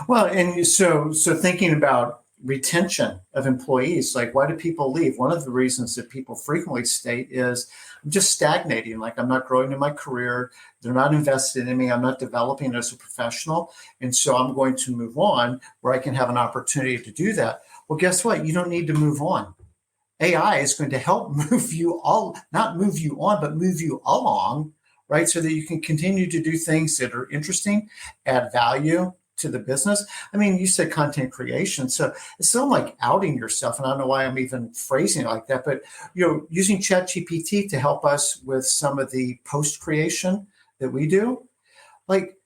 Well, and so thinking about retention of employees, like why do people leave? One of the reasons that people frequently state is I'm just stagnating, like I'm not growing in my career, they're not invested in me, I'm not developing as a professional, and so I'm going to move on where I can have an opportunity to do that. Well, guess what? You don't need to move on. AI is going to help move you all, not move you on, but move you along, right? So that you can continue to do things that are interesting, add value to the business. I mean, you said content creation. So it's still like outing yourself. And I don't know why I'm even phrasing it like that, but using ChatGPT to help us with some of the post creation that we do, like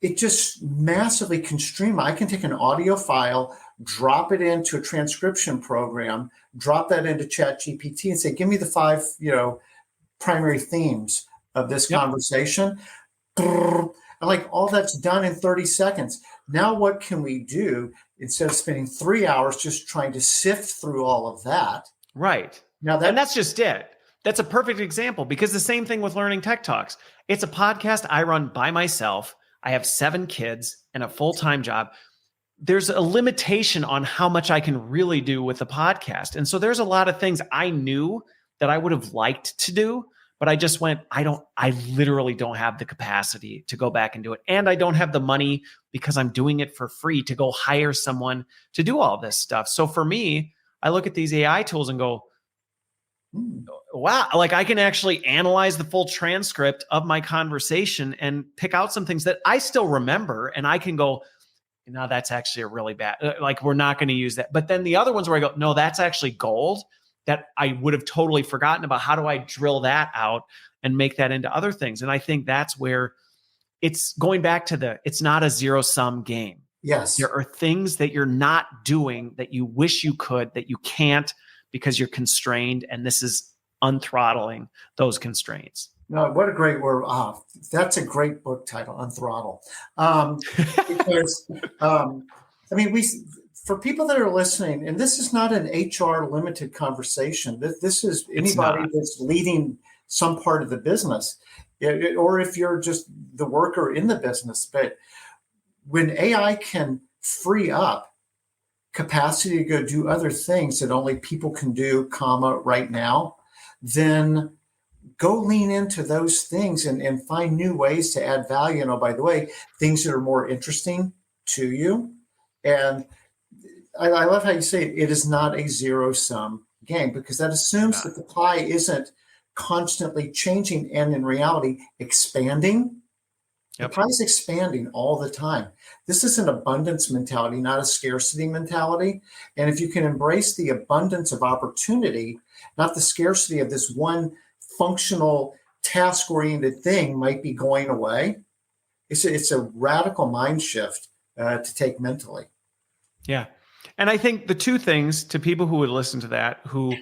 it just massively can stream. I can take an audio file, drop it into a transcription program, drop that into ChatGPT and say, give me the 5, primary themes of this conversation. And like all that's done in 30 seconds. Now what can we do instead of spending 3 hours just trying to sift through all of that? Right. And that's just it. That's a perfect example because the same thing with Learning Tech Talks. It's a podcast I run by myself. I have 7 kids and a full-time job. There's a limitation on how much I can really do with the podcast. And so there's a lot of things I knew that I would have liked to do, but I just went, I literally don't have the capacity to go back and do it. And I don't have the money because I'm doing it for free to go hire someone to do all this stuff. So for me, I look at these AI tools and go, wow, like I can actually analyze the full transcript of my conversation and pick out some things that I still remember. And I can go, no, that's actually a really bad, like we're not going to use that. But then the other ones where I go, no, that's actually gold that I would have totally forgotten about. How do I drill that out and make that into other things? And I think that's where it's going back to it's not a zero-sum game. Yes. There are things that you're not doing that you wish you could, that you can't because you're constrained. And this is unthrottling those constraints. No, what a great word. That's a great book title, Unthrottle. Because, for people that are listening, and this is not an HR limited conversation. This is anybody that's leading some part of the business, or if you're just the worker in the business. But when AI can free up capacity to go do other things that only people can do, right now, then go lean into those things and find new ways to add value. And by the way, things that are more interesting to you. And I love how you say it is not a zero-sum game, because that assumes that the pie isn't constantly changing and in reality expanding. Yep. The pie is expanding all the time. This is an abundance mentality, not a scarcity mentality. And if you can embrace the abundance of opportunity, not the scarcity of this one functional, task-oriented thing might be going away. It's a radical mind shift to take mentally. Yeah. And I think the two things to people who would listen to that, who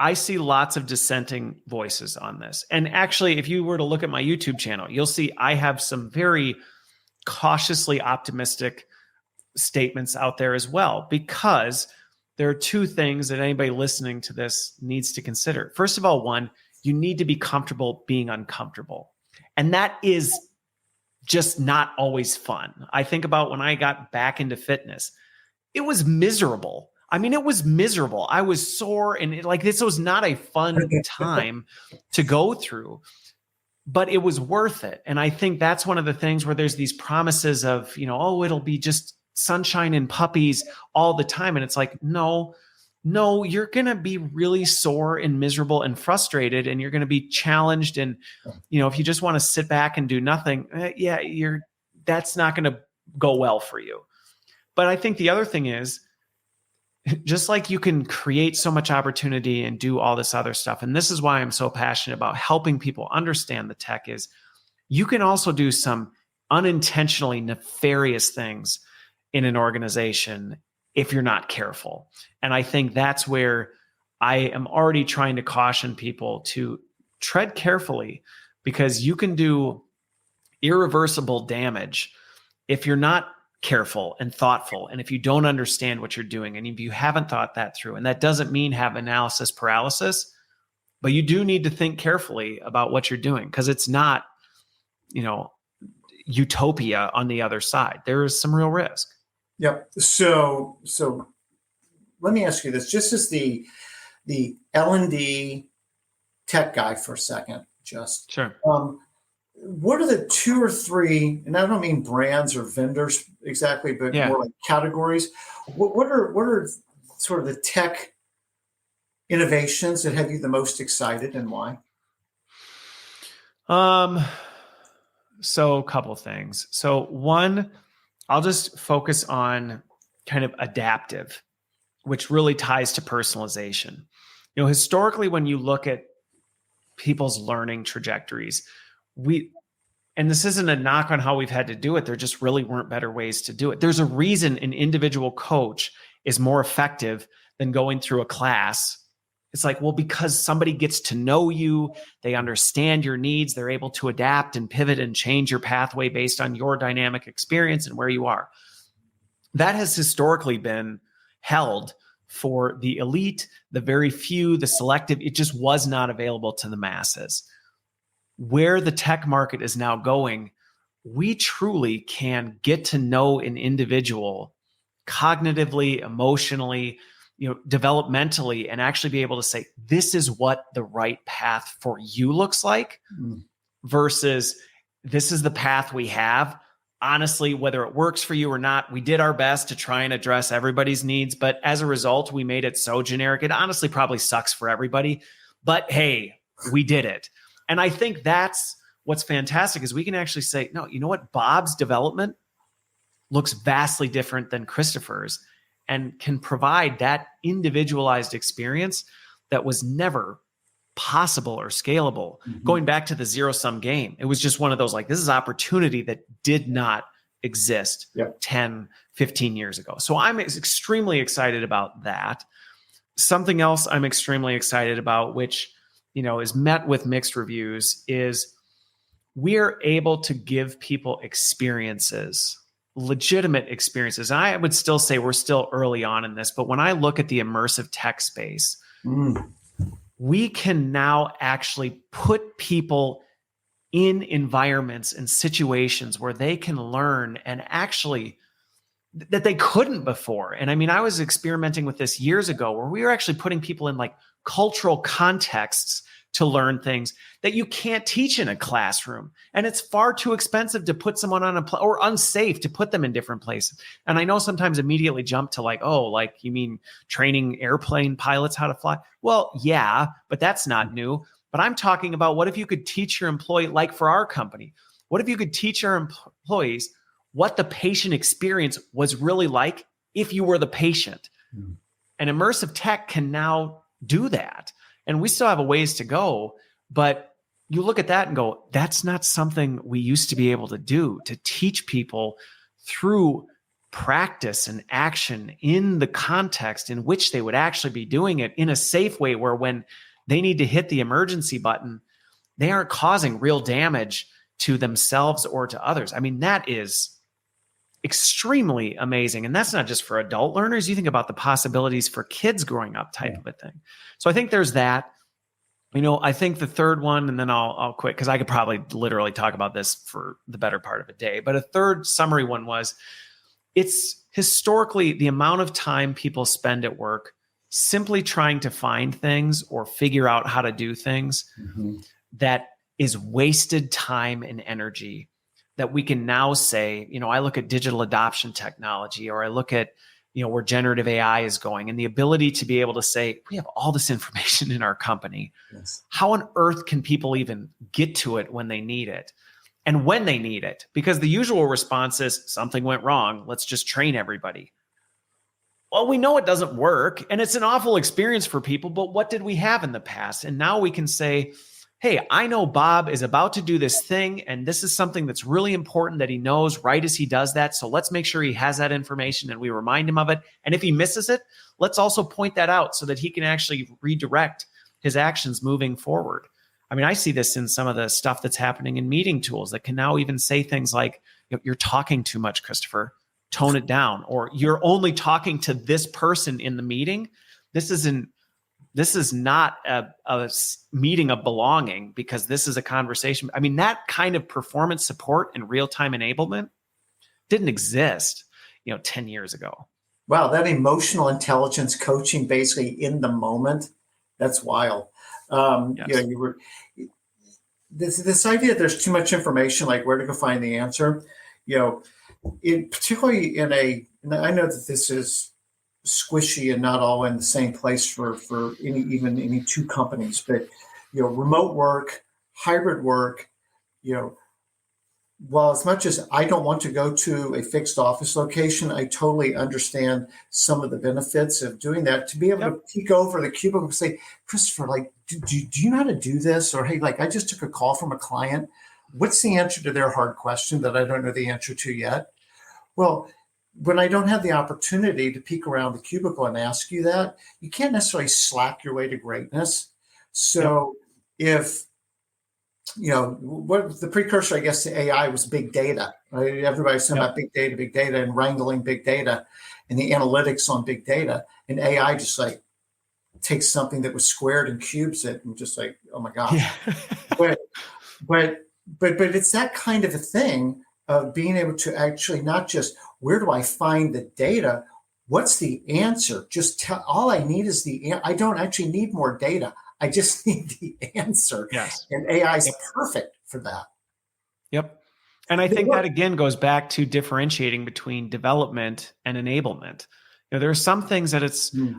I see lots of dissenting voices on this. And actually, if you were to look at my YouTube channel, you'll see I have some very cautiously optimistic statements out there as well, because there are two things that anybody listening to this needs to consider. First of all, one, you need to be comfortable being uncomfortable. And that is just not always fun. I think about when I got back into fitness, it was miserable. I mean, it was miserable. I was sore and this was not a fun time to go through, but it was worth it. And I think that's one of the things where there's these promises of, it'll be just sunshine and puppies all the time. And it's like, no, you're going to be really sore and miserable and frustrated, and you're going to be challenged. And, if you just want to sit back and do nothing, that's not going to go well for you. But I think the other thing is, just like you can create so much opportunity and do all this other stuff, and this is why I'm so passionate about helping people understand the tech, is you can also do some unintentionally nefarious things in an organization if you're not careful. And I think that's where I am already trying to caution people to tread carefully, because you can do irreversible damage if you're not careful and thoughtful, and if you don't understand what you're doing, and if you haven't thought that through. And that doesn't mean have analysis paralysis, but you do need to think carefully about what you're doing, because it's not, utopia on the other side. There is some real risk. Yep. So let me ask you this, just as the L&D tech guy for a second, just Sure. what are the two or three, and I don't mean brands or vendors exactly, but Yeah. more like categories. What are sort of the tech innovations that have you the most excited, and why? So a couple things. So one, I'll just focus on kind of adaptive, which really ties to personalization. Historically, when you look at people's learning trajectories, and this isn't a knock on how we've had to do it, there just really weren't better ways to do it. There's a reason an individual coach is more effective than going through a class. It's like, well, because somebody gets to know you, they understand your needs, they're able to adapt and pivot and change your pathway based on your dynamic experience and where you are. That has historically been held for the elite, the very few, the selective. It just was not available to the masses. Where the tech market is now going, we truly can get to know an individual cognitively, emotionally, developmentally, and actually be able to say, this is what the right path for you looks like, versus this is the path we have. Honestly, whether it works for you or not, we did our best to try and address everybody's needs. But as a result, we made it so generic. It honestly probably sucks for everybody. But hey, we did it. And I think that's what's fantastic is we can actually say, no, you know what? Bob's development looks vastly different than Christopher's and can provide that individualized experience that was never possible or scalable. Going back to the zero-sum game, it was just one of those, like, this is opportunity that did not exist 10, 15 years ago. So I'm extremely excited about that. Something else I'm extremely excited about, which, is met with mixed reviews, is we're able to give people experiences, legitimate experiences. And I would still say we're still early on in this, but when I look at the immersive tech space, we can now actually put people in environments and situations where they can learn and actually that they couldn't before. And I mean, I was experimenting with this years ago where we were actually putting people in like cultural contexts to learn things that you can't teach in a classroom. And it's far too expensive to put someone on or unsafe to put them in different places. And I know sometimes immediately jump to like, oh, like you mean training airplane pilots how to fly? Well, yeah, but that's not new. But I'm talking about, what if you could teach your employee, like for our company, what if you could teach our employees what the patient experience was really like if you were the patient? And immersive tech can now do that. And we still have a ways to go, but you look at that and go, that's not something we used to be able to do, to teach people through practice and action in the context in which they would actually be doing it in a safe way, where when they need to hit the emergency button, they aren't causing real damage to themselves or to others. I mean, that is extremely amazing. And that's not just for adult learners. You think about the possibilities for kids growing up type of a thing. So I think there's that. I think the third one, and then I'll quit because I could probably literally talk about this for the better part of a day. But a third summary one was, it's historically the amount of time people spend at work simply trying to find things or figure out how to do things that is wasted time and energy, that we can now say, I look at digital adoption technology, or I look at, where generative AI is going, and the ability to be able to say, we have all this information in our company. How on earth can people even get to it when they need it? And when they need it? Because the usual response is, something went wrong, let's just train everybody. Well, we know it doesn't work, and it's an awful experience for people, but what did we have in the past? And now we can say, hey, I know Bob is about to do this thing, and this is something that's really important that he knows right as he does that. So let's make sure he has that information and we remind him of it. And if he misses it, let's also point that out so that he can actually redirect his actions moving forward. I mean, I see this in some of the stuff that's happening in meeting tools that can now even say things like, you're talking too much, Christopher, tone it down, or you're only talking to this person in the meeting. This is not a meeting of belonging, because this is a conversation. I mean, that kind of performance support and real-time enablement didn't exist 10 years ago. Wow, that emotional intelligence coaching basically in the moment, that's wild. Yes. You were this idea that there's too much information, like where to go find the answer, particularly and I know that this is squishy and not all in the same place for any two companies, but remote work, hybrid work, well, as much as I don't want to go to a fixed office location, I totally understand some of the benefits of doing that. To be able to peek over the cubicle and say, Christopher, like, do you know how to do this? Or, hey, like, I just took a call from a client. What's the answer to their hard question that I don't know the answer to yet? Well, when I don't have the opportunity to peek around the cubicle and ask you that, you can't necessarily slack your way to greatness. So if what the precursor, I guess, to AI was big data. Right? Everybody's talking about big data and wrangling big data and the analytics on big data. And AI just like takes something that was squared and cubes it and just like, oh my gosh. Yeah. but it's that kind of a thing of being able to actually not just where do I find the data? What's the answer? Just all I need is I don't actually need more data. I just need the answer. Yes. And AI is perfect for that. Yep. And I think that again goes back to differentiating between development and enablement. There are some things that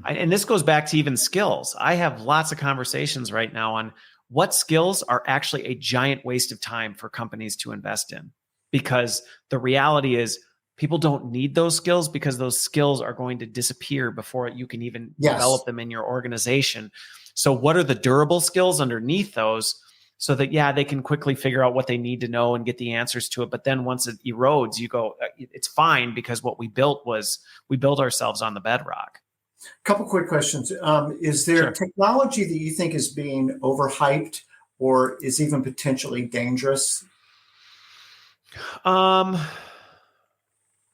and this goes back to even skills. I have lots of conversations right now on what skills are actually a giant waste of time for companies to invest in, because the reality is people don't need those skills because those skills are going to disappear before you can even develop them in your organization. So what are the durable skills underneath those so that, they can quickly figure out what they need to know and get the answers to it. But then once it erodes, you go, it's fine because what we built ourselves on the bedrock. A couple quick questions. Is there technology that you think is being overhyped or is even potentially dangerous?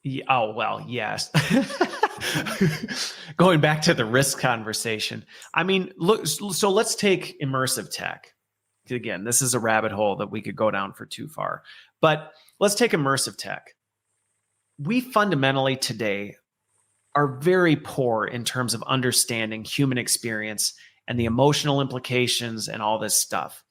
Yes. Going back to the risk conversation. I mean, look, so let's take immersive tech. Again, this is a rabbit hole that we could go down for too far, but let's take immersive tech. We fundamentally today are very poor in terms of understanding human experience and the emotional implications and all this stuff.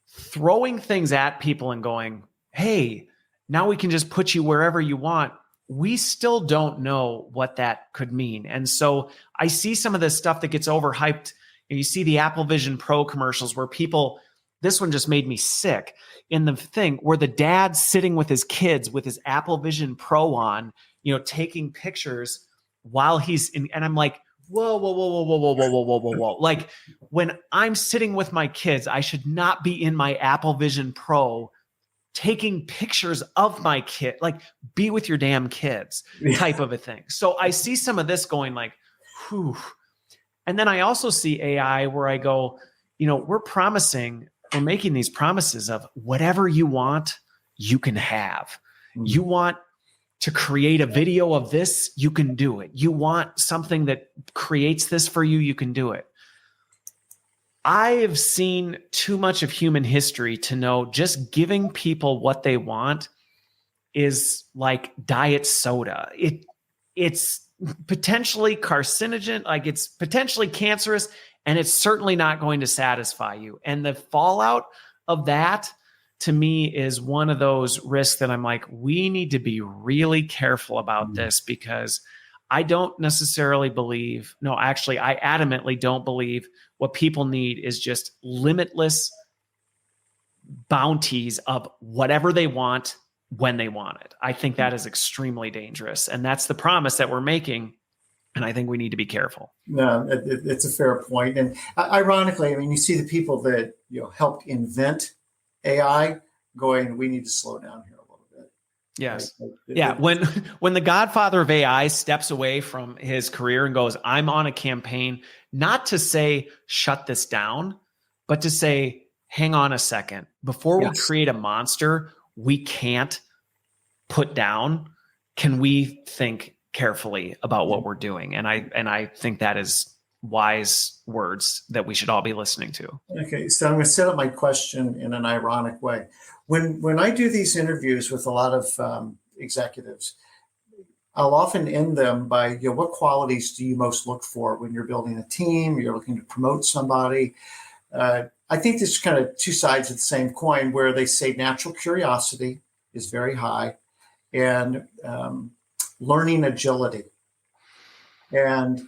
Throwing things at people and going, hey, now we can just put you wherever you want. We still don't know what that could mean. And so I see some of this stuff that gets overhyped. You see the Apple Vision Pro commercials where this one just made me sick, in the thing where the dad's sitting with his kids with his Apple Vision Pro on, taking pictures while he's in. And I'm like, whoa. Like, when I'm sitting with my kids, I should not be in my Apple Vision Pro taking pictures of my kid, like, be with your damn kids type of a thing. So I see some of this going like, whew. And then I also see AI where I go, we're making these promises of whatever you want, you can have. You want to create a video of this, you can do it. You want something that creates this for you, you can do it. I have seen too much of human history to know just giving people what they want is like diet soda. It's potentially carcinogen, like it's potentially cancerous, and it's certainly not going to satisfy you. And the fallout of that, to me, is one of those risks that I'm like, we need to be really careful about this, because I don't necessarily believe, I adamantly don't believe what people need is just limitless bounties of whatever they want when they want it. I think that is extremely dangerous. And that's the promise that we're making. And I think we need to be careful. No, it's a fair point. And ironically, I mean, you see the people that helped invent AI going, we need to slow down here a little bit. Yes. Right? When the godfather of AI steps away from his career and goes, I'm on a campaign, not to say shut this down, but to say, hang on a second, before we create a monster we can't put down, can we think carefully about what we're doing? And I think that is wise words that we should all be listening to. Okay, so I'm going to set up my question in an ironic way. When I do these interviews with a lot of executives, I'll often end them by, what qualities do you most look for when you're building a team, you're looking to promote somebody? I think there's kind of two sides of the same coin where they say natural curiosity is very high and learning agility. And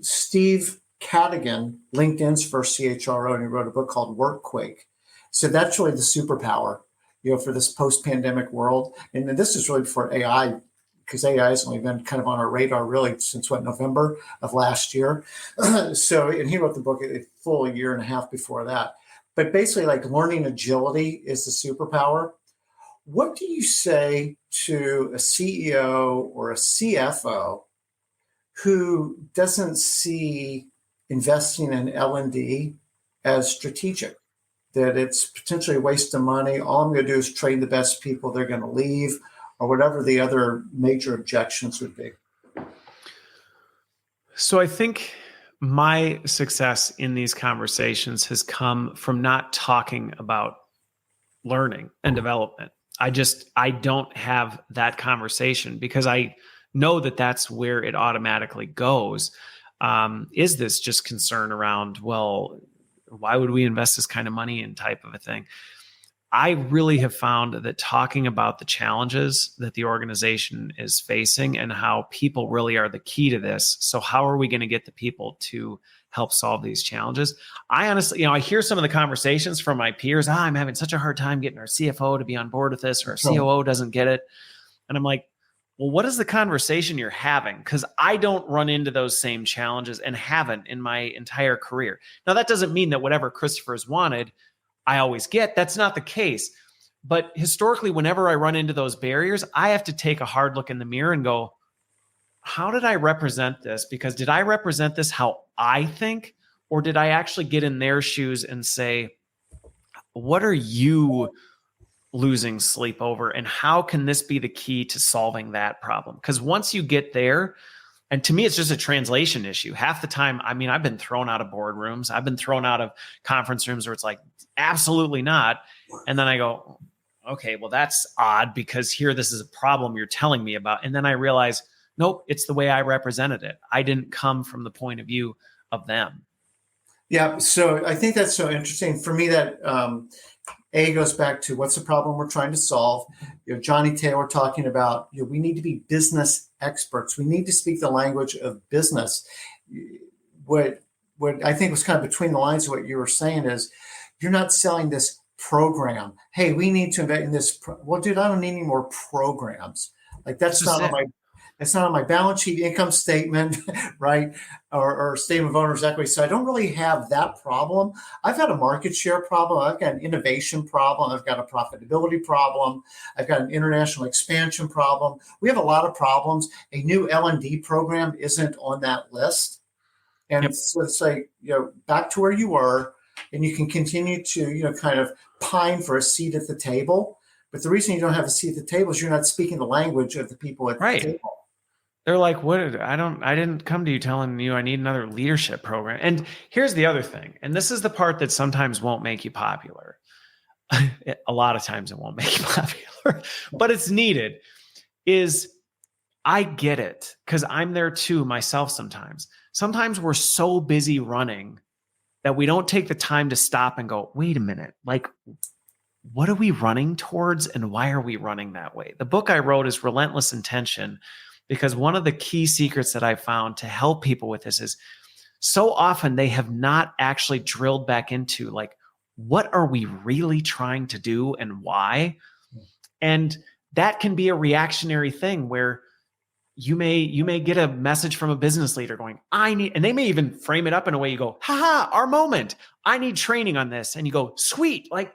Steve Cadigan, LinkedIn's first CHRO, and he wrote a book called Workquake. So that's really the superpower, for this post-pandemic world. And this is really before AI, because AI has only been kind of on our radar really since November of last year. And he wrote the book a full year and a half before that. But basically, like, learning agility is the superpower. What do you say to a CEO or a CFO who doesn't see investing in L&D as strategic, that it's potentially a waste of money? All I'm going to do is train the best people, they're going to leave, or whatever the other major objections would be? So I think my success in these conversations has come from not talking about learning and development. I don't have that conversation because I know that that's where it automatically goes. Is this just concern around, well, why would we invest this kind of money in type of a thing? I really have found that talking about the challenges that the organization is facing and how people really are the key to this. So how are we going to get the people to help solve these challenges? I honestly, I hear some of the conversations from my peers. I'm having such a hard time getting our CFO to be on board with this, or our COO doesn't get it. And I'm like, well, what is the conversation you're having? Because I don't run into those same challenges and haven't in my entire career. Now, that doesn't mean that whatever Christopher's wanted, I always get. That's not the case. But historically, whenever I run into those barriers, I have to take a hard look in the mirror and go, how did I represent this? Because did I represent this how I think? Or did I actually get in their shoes and say, what are you losing sleep over? And how can this be the key to solving that problem? Because once you get there, and to me, it's just a translation issue. Half the time, I've been thrown out of boardrooms. I've been thrown out of conference rooms where it's like, absolutely not. And then I go, okay, well, that's odd because here, this is a problem you're telling me about. And then I realize, nope, it's the way I represented it. I didn't come from the point of view of them. Yeah. So I think that's so interesting. For me, that A goes back to what's the problem we're trying to solve. Johnny Taylor talking about, we need to be business experts. We need to speak the language of business. What I think was kind of between the lines of what you were saying is, you're not selling this program. Hey, we need to invest in this. Well, dude, I don't need any more programs. Like that's not on my balance sheet, income statement, right? Or statement of owner's equity. So I don't really have that problem. I've got a market share problem. I've got an innovation problem. I've got a profitability problem. I've got an international expansion problem. We have a lot of problems. A new L&D program isn't on that list. And so it's like, back to where you were, and you can continue to, kind of pine for a seat at the table. But the reason you don't have a seat at the table is you're not speaking the language of the people at the table. They're like, I didn't come to you telling you I need another leadership program. And here's the other thing. And this is the part that sometimes won't make you popular. A lot of times it won't make you popular, but it's needed. Is I get it because I'm there too myself sometimes. Sometimes we're so busy running that we don't take the time to stop and go, wait a minute, like, what are we running towards and why are we running that way? The book I wrote is Relentless Intention, because one of the key secrets that I found to help people with this is so often they have not actually drilled back into, like, what are we really trying to do and why? And that can be a reactionary thing where you may get a message from a business leader going, and they may even frame it up in a way you go, our moment. I need training on this. And you go, sweet, like,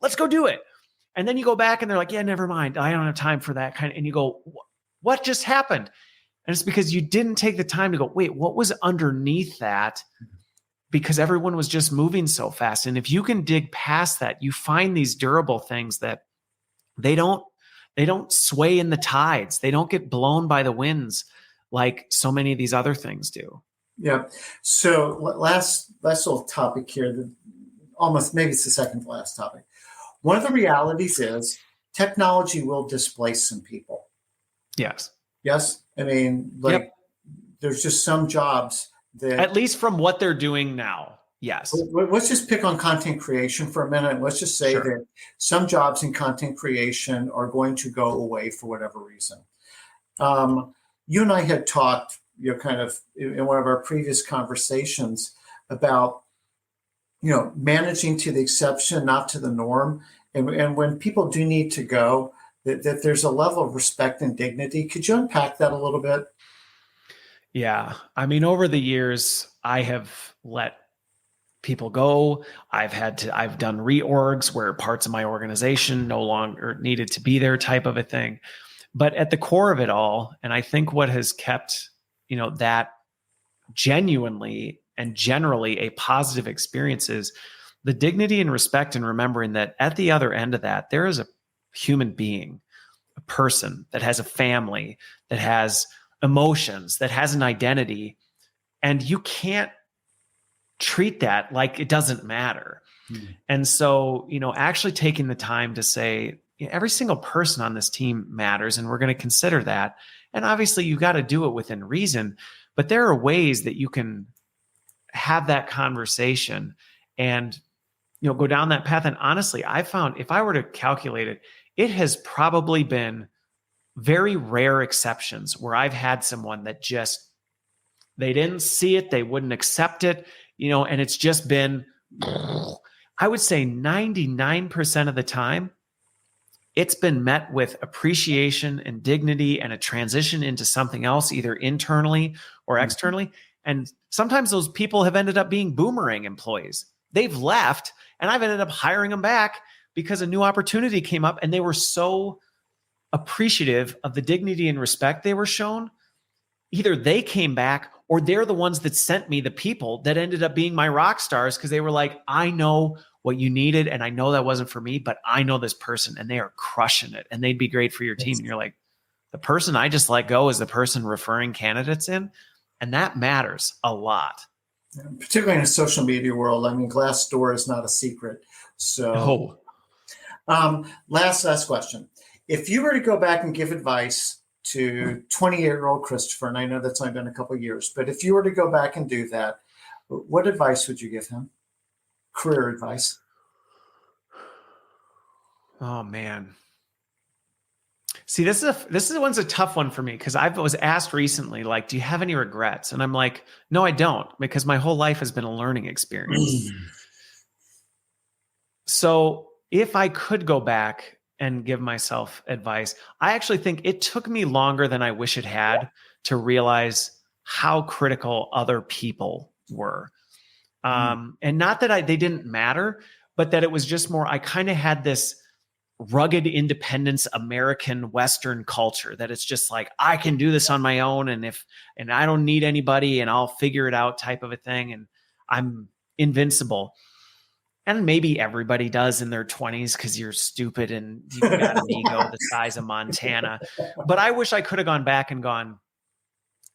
let's go do it. And then you go back and they're like, yeah, never mind. I don't have time for that kind of, and you go, what just happened? And it's because you didn't take the time to go, wait, what was underneath that? Because everyone was just moving so fast. And if you can dig past that, you find these durable things that they don't sway in the tides. They don't get blown by the winds like so many of these other things do. Yeah. So last little topic here, almost maybe it's the second to last topic. One of the realities is technology will displace some people. Yes. Yes. I mean, like, Yep. there's just some jobs that, At least from what they're doing now. Yes. let's just pick on content creation for a minute. Let's just say Sure. that some jobs in content creation are going to go away for whatever reason. You and I had talked, kind of in one of our previous conversations about, managing to the exception, not to the norm. And when people do need to go, that there's a level of respect and dignity. Could you unpack that a little bit? Yeah. I mean, over the years, I have let people go. I've done reorgs where parts of my organization no longer needed to be there, type of a thing. But at the core of it all, and I think what has kept, that genuinely and generally a positive experience is the dignity and respect, and remembering that at the other end of that, there is a human being, a person that has a family, that has emotions, that has an identity, and you can't treat that like it doesn't matter. And so, actually taking the time to say, every single person on this team matters, and we're going to consider that. And obviously, you got to do it within reason, but there are ways that you can have that conversation and, go down that path. And honestly, I found, if I were to calculate it, it has probably been very rare exceptions where I've had someone that just, they didn't see it, they wouldn't accept it, and it's just been, I would say 99% of the time, it's been met with appreciation and dignity and a transition into something else, either internally or externally. And sometimes those people have ended up being boomerang employees. They've left, and I've ended up hiring them back because a new opportunity came up, and they were so appreciative of the dignity and respect they were shown. Either they came back, or they're the ones that sent me the people that ended up being my rock stars, because they were like, I know what you needed, and I know that wasn't for me, but I know this person, and they are crushing it, and they'd be great for your team. And you're like, the person I just let go is the person referring candidates in, and that matters a lot. Particularly in a social media world. I mean, Glassdoor is not a secret. So, last question. If you were to go back and give advice to 28-year-old Christopher, and I know that's only been a couple of years, but if you were to go back and do that, what advice would you give him? Career advice. Oh man. See, this one's a tough one for me, because I was asked recently, like, do you have any regrets? And I'm like, no, I don't, because my whole life has been a learning experience. So if I could go back and give myself advice, I actually think it took me longer than I wish it had to realize how critical other people were. And not that they didn't matter, but that it was just more, I kind of had this rugged independence American Western culture that it's just like, I can do this on my own, and I don't need anybody, and I'll figure it out, type of a thing, and I'm invincible. And maybe everybody does in their 20s, because you're stupid and you've got an ego the size of Montana. But I wish I could have gone back and gone,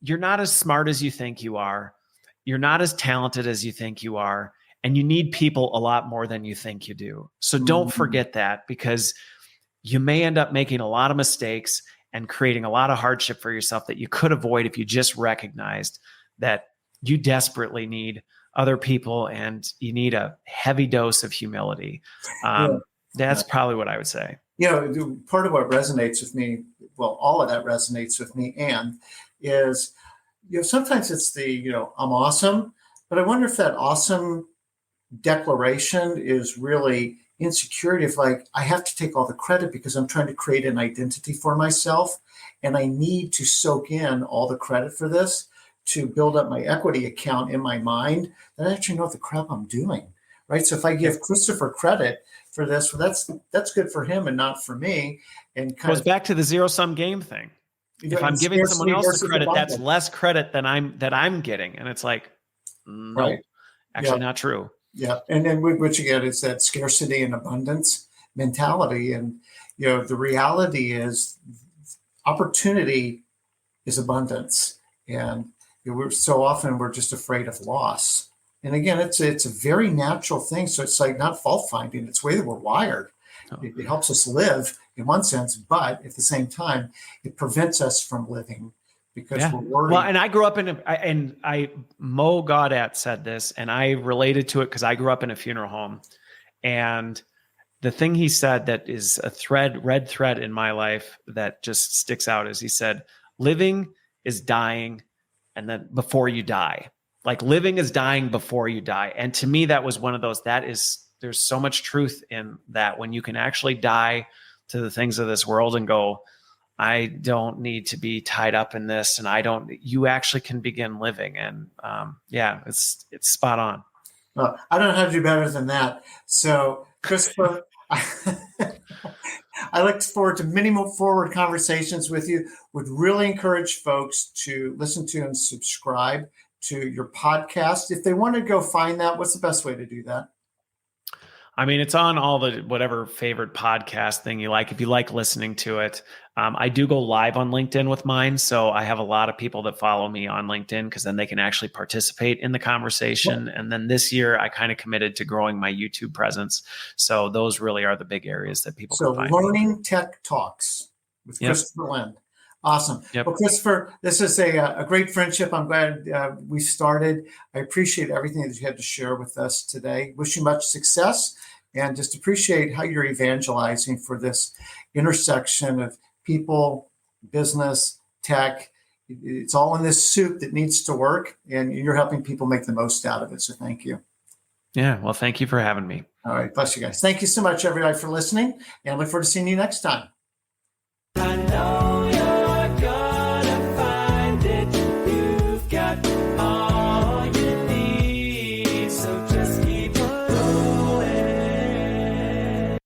you're not as smart as you think you are. You're not as talented as you think you are. And you need people a lot more than you think you do. So don't forget that, because you may end up making a lot of mistakes and creating a lot of hardship for yourself that you could avoid if you just recognized that you desperately need other people, and you need a heavy dose of humility. That's probably what I would say. Part of what resonates with me, well, all of that resonates with me, and is, sometimes it's the, I'm awesome, but I wonder if that awesome declaration is really insecurity of, like, I have to take all the credit because I'm trying to create an identity for myself, and I need to soak in all the credit for this to build up my equity account in my mind, that I actually know what the crap I'm doing, right? So if I give Christopher credit for this, well, that's good for him and not for me. And goes back to the zero-sum game thing. If I'm giving someone else the credit, that's less credit than I'm getting, and it's like, no, right. Actually not true. Yeah, and then what you get is that scarcity and abundance mentality, and the reality is opportunity is abundance, and we're just afraid of loss. And again, it's a very natural thing. So it's like not fault finding; it's the way that we're wired. It helps us live in one sense, but at the same time, it prevents us from living because Yeah. we're worried. Well, and I grew up Mo Gaudat said this, and I related to it because I grew up in a funeral home. And the thing he said that is a red thread in my life that just sticks out is he said, living is dying and then before you die. Like living is dying before you die. And to me, that was one of those, there's so much truth in that when you can actually die to the things of this world and go, I don't need to be tied up in this. And you actually can begin living. And it's spot on. Well, I don't know how to do better than that. So Christopher, I look forward to many more forward conversations with you. Would really encourage folks to listen to and subscribe to your podcast. If they want to go find that, what's the best way to do that? I mean, it's on all the whatever favorite podcast thing you like. If you like listening to it, I do go live on LinkedIn with mine. So I have a lot of people that follow me on LinkedIn because then they can actually participate in the conversation. And then this year, I kind of committed to growing my YouTube presence. So those really are the big areas that people can find. Learning Tech Talks with Christopher Lind. Awesome. Yep. Well, Christopher, this is a great friendship. I'm glad we started. I appreciate everything that you had to share with us today. Wish you much success and just appreciate how you're evangelizing for this intersection of people, business, tech. It's all in this soup that needs to work, and you're helping people make the most out of it. So thank you. Yeah. Well, thank you for having me. All right. Bless you guys. Thank you so much, everybody, for listening, and look forward to seeing you next time.